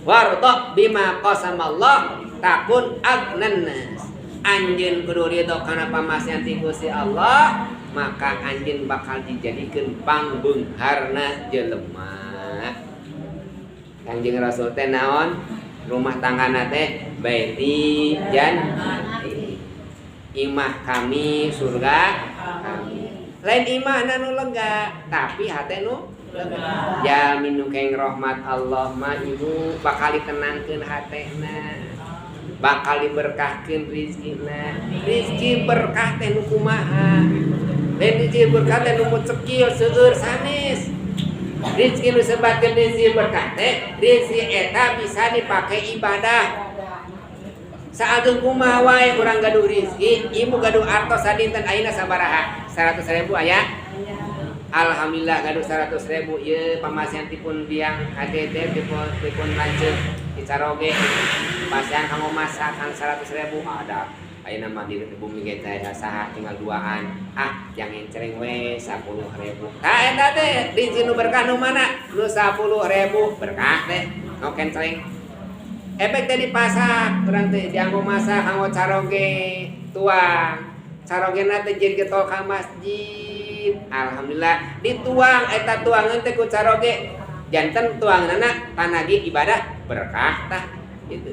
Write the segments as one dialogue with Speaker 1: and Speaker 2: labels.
Speaker 1: warda bima qasamallah takun agnan nas. Anjeun kudu ridho kana pamasyan ti Gusti Allah, maka anjeun bakal dijadikeun pangbeungharna jelema. Kanjeng Rasul teh naon? Rumah tanggana teh baiti jannati. Imah kami surga kami. Lain imah nu lega, tapi hate nu lega. Jamin nu keng rahmat Allah mah ibu bakal ditenangkeun hatena. Bakal diberkahkeun rizkina. Rizki berkah teh nu kumaha? Lain rizki berkah teh nu cekil seueur sanes. Rizki nu sebatkeun rizki berkah teh, rizki eta bisa dipake ibadah. Saageung kumaha wae urang gaduh rizki, ibu gaduh artos sadinten ayeuna sabaraha? 100.000 aya? Alhamdulillah gaduh 100.000 ieu pamasyantipun biang ADT dipun lanceuk dicaroge pasyan kanggo masak kang 100.000 ada. Ayeuna mah di bumi ge teh saha tinggal duaan. Yang encereng we 10.000. Tah eta teh rizki nu berkah nu mana? Nu 10.000 berkah teh nu kencereng. Efek teh dipasak, urang teh dianggo masak kanggo caroge tuang. Carogena teh jadi getol ka masjid. Alhamdulillah dituang eta tuangeun teh ku caroge. Janten tuanganna tanagi ibadah berkah tah gitu.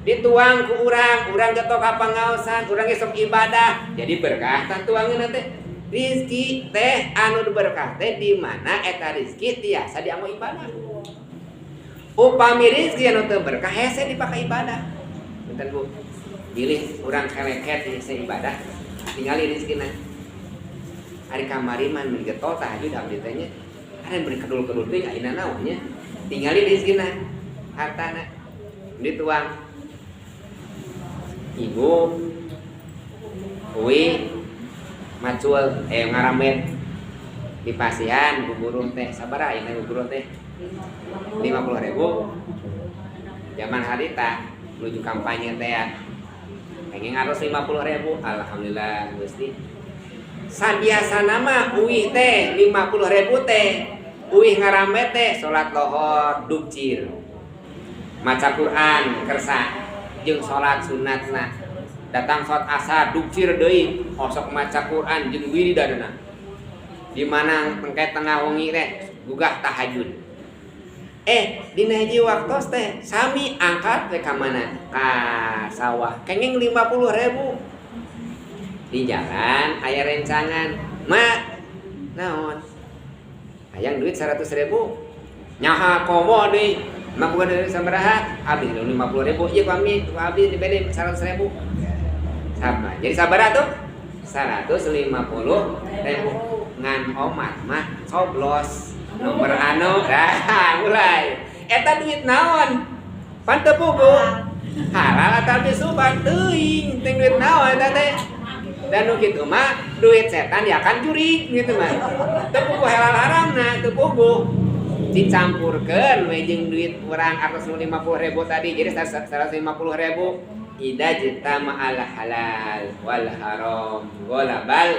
Speaker 1: Dituang ku urang getol ka pangaosan, urang ge sok ibadah jadi berkah tah tuangeunna teh. Rizki teh anu berkah teh di mana eta rizki tiasa dianggo ibadah. Upami rizki anu teu berkah hese dipake ibadah. Punten Bu. Pilih urang keleket hese ibadah. Tingali rizkina. Ari kamari man mun getol tahajud abdi teh nya. Are beri kedul-kedul teh ayeuna naon nya. Tingali rizkina. Hartana dituang. Ibu uwi macul ngaramet di pasihan guguru teh sabaraha ayeuna guguru teh 50.000 zaman harita menuju kampanye teh ya pengen ngaros 50.000 alhamdulillah Gusti sabiasa nama uih teh 50.000 teh uih ngaramet teh salat lohor dukcir maca Quran kersa jeung salat sunatna datang salat asar dukcir deui osok maca Quran jeung wiridanna di mana engke tengah wengi teh gugah tahajud. Dina hiji waktos teh sami angkat teh ka mana? Ka sawah. Kenging 50.000. Di jalan aya rencangan, "Mak, naon? Hayang duit 100.000." Nyaha komo deui. Mak bukan duit sabaraha? Abdi 50.000. Ieu kami abdi dibede 100.000. Sama. Jadi sabaraha tuh? 150.000. Ngan omat mah coblos. Nomor anu mulai eta duit naon pan teu pugu halal atawa disubat teuing teh duit naon eta teh dan nu kitu mah duit setan ya kan juri gitu mah teu pugu halal haramna teu pugu dicampurkeun we jeung duit urang 150.000 tadi jadi 150.000 ida jita ma'al halal wal haram golabal